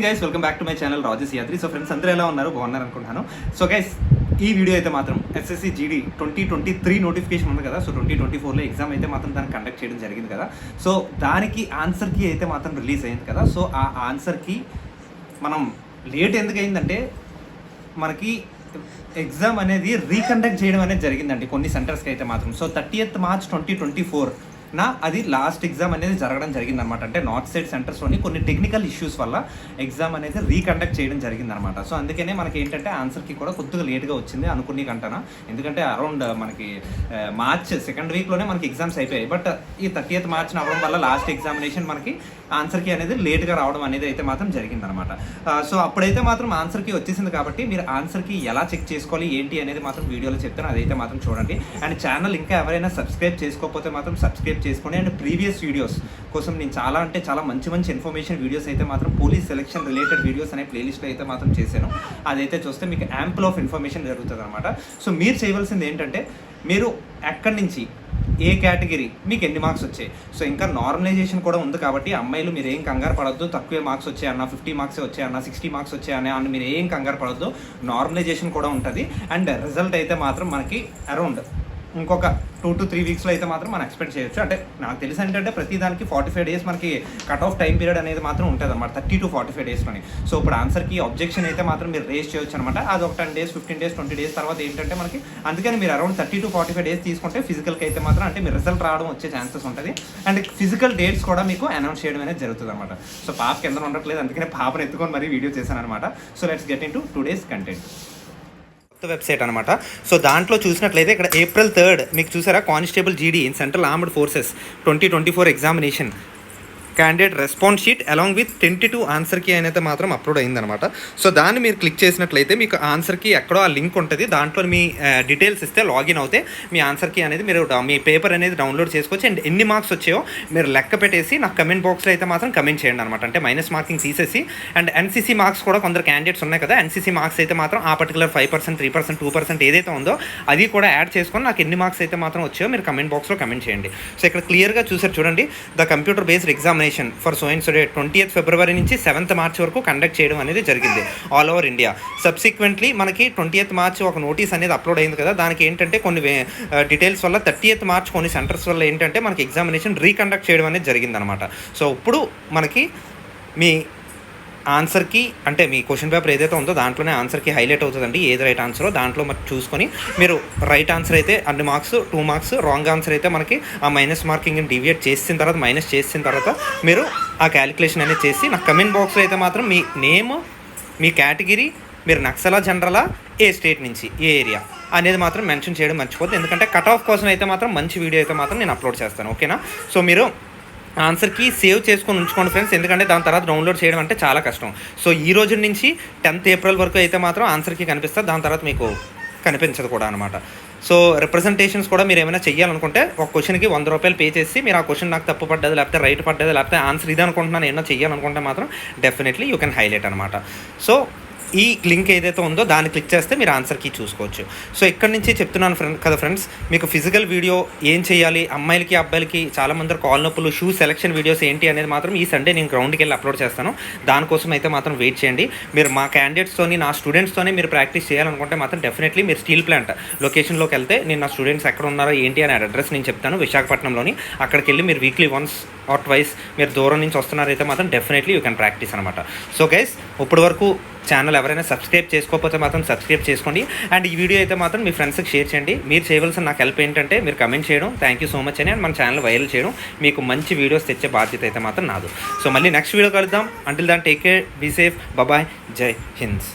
Guys welcome back to my channel Rajesh Yatri. So friends అందరూ ఎలా ఉన్నారు, బాగున్నారు అనుకుంటున్నాను. సో గైస్ ఈ వీడియో అయితే మాత్రం ఎస్ఎస్సి జీడీ 2023 నోటిఫికేషన్ ఉంది కదా. సో 2024లో ఎగ్జామ్ అయితే మాత్రం దాన్ని కండక్ట్ చేయడం జరిగింది కదా. సో దానికి ఆన్సర్ కీ అయితే మాత్రం రిలీజ్ అయింది కదా. సో ఆ ఆన్సర్కి మనం లేట్ ఎందుకు అయిందంటే మనకి ఎగ్జామ్ అనేది రీకండక్ట్ చేయడం అనేది జరిగిందండి కొన్ని సెంటర్స్కి అయితే మాత్రం. సో 30th March 2024 అది లాస్ట్ ఎగ్జామ్ అనేది జరగడం జరిగిందనమాట. అంటే నార్త్ సైడ్ సెంటర్స్లోని కొన్ని టెక్నికల్ ఇష్యూస్ వల్ల ఎగ్జామ్ అనేది రీకండక్ట్ చేయడం జరిగిందనమాట. సో అందుకనే మనకి ఏంటంటే ఆన్సర్కి కూడా కొద్దిగా లేట్గా వచ్చింది అనుకునే కంటనా. ఎందుకంటే అరౌండ్ మనకి మార్చ్ సెకండ్ వీక్లోనే మనకి ఎగ్జామ్స్ అయిపోయాయి. బట్ ఈ 30th March అవ్వడం వల్ల లాస్ట్ ఎగ్జామినేషన్ మనకి ఆన్సర్కి అనేది లేట్గా రావడం అనేది అయితే మాత్రం జరిగిందనమాట. సో అప్పుడైతే మాత్రం ఆన్సర్కి వచ్చేసింది కాబట్టి మీరు ఆన్సర్కి ఎలా చెక్ చేసుకోవాలి ఏంటి అనేది మాత్రం వీడియోలో చెప్తాను, అదైతే మాత్రం చూడండి. అండ్ ఛానల్ ఇంకా ఎవరైనా సబ్స్క్రైబ్ చేసుకోకపోతే మాత్రం సబ్స్క్రైబ్ చేసుకోండి. అండ్ ప్రీవియస్ వీడియోస్ కోసం నేను చాలా మంచి ఇన్ఫర్మేషన్ వీడియోస్ అయితే మాత్రం పోలీస్ సెలక్షన్ రిలేటెడ్ వీడియోస్ అనే ప్లేలిస్ట్లో అయితే మాత్రం చేశాను. అదైతే చూస్తే మీకు యాంపుల్ ఆఫ్ ఇన్ఫర్మేషన్ జరుగుతుంది అనమాట. సో మీరు చేయవలసింది ఏంటంటే మీరు ఎక్కడి నుంచి ఏ కేటగిరీ మీకు ఎన్ని మార్క్స్ వచ్చాయి. సో ఇంకా నార్మలైజేషన్ కూడా ఉంది కాబట్టి అమ్మాయిలు మీరు ఏం కంగారు పడొద్దు. తక్కువే మార్క్స్ వచ్చాయన్న 50 మార్క్స్ వచ్చాయన్న 60 మార్క్స్ వచ్చాయని అని మీరు ఏం కంగారు పడొద్దు. నార్మలైజేషన్ కూడా ఉంటుంది. అండ్ రిజల్ట్ అయితే మాత్రం మనకి అరౌండ్ ఇంకొక 2 to 3 వీక్స్లో అయితే మాత్రం మనం ఎక్స్పెక్ట్ చేయొచ్చు. అంటే నాకు తెలిసి ఏంటంటే ప్రతి దానికి 45 days మనకి కట్ ఆఫ్ టైం పీరియడ్ అనేది మాత్రం ఉంటుంది అనమాట, 30 to 45 daysలోని. సో ఇప్పుడు ఆన్సర్కి ఆబ్జెక్షన్ అయితే మాత్రం మీరు రేస్ చేయొచ్చు అనమాట. అది ఒక 10 days 15 days 20 days తర్వాత ఏంటంటే మనకి అందుకని మీరు అరౌండ్ 30 to 45 days తీసుకుంటే ఫిజికల్కి అయితే మాత్రం అంటే మీరు రిజల్ట్ రావడం వచ్చే ఛాన్సెస్ ఉంటుంది. అండ్ ఫిజికల్ డేట్స్ కూడా మీకు అనౌన్స్ చేయడం అనేది జరుగుతుంది అనమాట. సో పాప కింద ఉండట్లేదు, అందుకనే పాపను ఎత్తుకొని మరీ వీడియో చేశాను అనమాట. So let's get into today's content. Website అనమాట. సో దాంట్లో చూసినట్లయితే ఇక్కడ April 3rd మీకు చూసారా, constable GD in central armed forces 2024 examination candidate response sheet along with tentative ఆన్సర్కి అయితే మాత్రం అప్లోడ్ అయిందనమాట. సో దాన్ని మీరు క్లిక్ చేసినట్లయితే మీకు ఆన్సర్కి ఎక్కడో ఆ లింక్ ఉంటుంది. దాంట్లో మీ డీటెయిల్స్ ఇస్తే లాగిన్ అవుతే మీ ఆన్సర్కి అనేది మీరు మీ పేపర్ అనేది డౌన్లోడ్ చేసుకోవచ్చు. అండ్ ఎన్ని మార్క్స్ వచ్చాయో మీరు లెక్క పెట్టేసి నాకు కమెంట్ బాక్స్లో అయితే మాత్రం కమెంట్ చేయండి అనమాట. అంటే మైనస్ మార్కింగ్ తీసేసి. అండ్ ఎన్సీసీ మార్క్స్ కూడా కొందరు క్యాండిడేట్స్ ఉన్నాయి కదా, ఎన్సీసీ మార్క్స్ అయితే మాత్రం ఆ పర్టికులర్ 5%, 3%, 2% ఏదైతే ఉందో అది కూడా యాడ్ చేసుకొని నాకు ఎన్ని మార్క్స్ అయితే మాత్రం వచ్చాయో మీరు కమెంట్ బాక్స్లో కమెంట్ చేయండి. సో ఇక్కడ క్లియర్గా చూసారు చూడండి, the computer based examination for so and so date 20th February నుంచి 7th March వరకు కండక్ట్ చేయడం అనేది జరిగింది ఆల్ ఓవర్ ఇండియా. సబ్సిక్వెంట్లీ మనకి 20th March ఒక నోటీస్ అనేది అప్లోడ్ అయింది కదా. దానికి ఏంటంటే కొన్ని డీటెయిల్స్ వల్ల 30th March కొన్ని సెంటర్స్ వల్ల ఏంటంటే మనకి ఎగ్జామినేషన్ రీకండక్ట్ చేయడం అనేది జరిగిందనమాట. సో ఇప్పుడు మనకి మీ ఆన్సర్కి అంటే మీ క్వశ్చన్ పేపర్ ఏదైతే ఉందో దాంట్లోనే ఆన్సర్కి హైలైట్ అవుతుందండి ఏది రైట్ ఆన్సరో. దాంట్లో మరి చూసుకొని మీరు రైట్ ఆన్సర్ అయితే అన్ని మార్క్స్ 2 మార్క్స్, రాంగ్ ఆన్సర్ అయితే మనకి ఆ మైనస్ మార్కింగ్ డివియేట్ చేసిన తర్వాత మైనస్ చేసిన తర్వాత మీరు ఆ క్యాలిక్యులేషన్ అనేది చేసి నాకు కమెంట్ బాక్స్లో అయితే మాత్రం మీ నేమ్, మీ కేటగిరీ, మీరు నక్సలా జనరలా, ఏ స్టేట్ నుంచి ఏ ఏరియా అనేది మాత్రం మెన్షన్ చేయడం మర్చిపోద్దు. ఎందుకంటే కట్ ఆఫ్ కోసం అయితే మాత్రం మంచి వీడియో అయితే మాత్రం నేను అప్లోడ్ చేస్తాను, ఓకేనా. సో మీరు ఆన్సర్కి సేవ్ చేసుకొని ఉంచుకోండి ఫ్రెండ్స్, ఎందుకంటే దాని తర్వాత డౌన్లోడ్ చేయడం అంటే చాలా కష్టం. సో ఈ రోజు నుంచి 10th April వరకు అయితే మాత్రం ఆన్సర్కి కనిపిస్తుంది, దాని తర్వాత మీకు కనిపించదు కూడా అనమాట. సో రిప్రజెంటేషన్స్ కూడా మీరు ఏమైనా చెయ్యాలనుకుంటే ఒక క్వశ్చన్కి 100 రూపాయలు పే చేసి మీరు ఆ క్వశ్చన్ నాకు తప్పు పడ్డది లేకపోతే రైట్ పడ్డది లేకపోతే ఆన్సర్ ఇది అనుకుంటున్నాను ఏమైనా చెయ్యాలనుకుంటే మాత్రం డెఫినెట్లీ యూ కెన్ హైలైట్ అనమాట. సో ఈ లింక్ ఏదైతే ఉందో దాన్ని క్లిక్ చేస్తే మీరు ఆన్సర్కి చూసుకోవచ్చు. సో ఇక్కడ నుంచి చెప్తున్నాను కదా ఫ్రెండ్స్, మీకు ఫిజికల్ వీడియో ఏం చేయాలి, అమ్మాయిలకి అబ్బాయిలకి చాలామంది కాల్ నొప్పులు, షూ సెలక్షన్ వీడియోస్ ఏంటి అనేది మాత్రం ఈ సండే నేను గ్రౌండ్కి వెళ్ళి అప్లోడ్ చేస్తాను. దానికోసం అయితే మాత్రం వెయిట్ చేయండి. మీరు మా క్యాండిడేట్స్తోని నా స్టూడెంట్స్తోనే మీరు ప్రాక్టీస్ చేయాలనుకుంటే మాత్రం డెఫినెట్లీ మీరు స్టీల్ ప్లాంట్ లొకేషన్లోకి వెళ్తే నేను నా స్టూడెంట్స్ ఎక్కడ ఉన్నారో ఏంటి అనే అడ్రస్ నేను చెప్తాను, విశాఖపట్నంలోని. అక్కడికి వెళ్ళి మీరు వీక్లీ వన్స్ ఆర్ ట్వైస్ మీరు దూరం నుంచి వస్తున్నారైతే మాత్రం డెఫినెట్లీ యూ కెన్ ప్రాక్టీస్ అనమాట. సో గైస్ ఇప్పటి వరకు ఛానల్ ఎవరైనా సబ్స్క్రైబ్ చేసుకోకపోతే మాత్రం సబ్స్క్రైబ్ చేసుకోండి. అండ్ ఈ వీడియో అయితే మాత్రం మీ ఫ్రెండ్స్కి షేర్ చేయండి. మీరు చేయవలసిన నాకు హెల్ప్ ఏంటంటే మీరు కమెంట్ చేయడం, థ్యాంక్ యూ సో మచ్ అని, అండ్ మన ఛానల్ వైరల్ చేయడం. మీకు మంచి వీడియోస్ తెచ్చే బాధ్యత అయితే మాత్రం నాదు. సో మళ్ళీ నెక్స్ట్ వీడియో కలుద్దాం. Until then take care, be safe, bye, జై హింద్.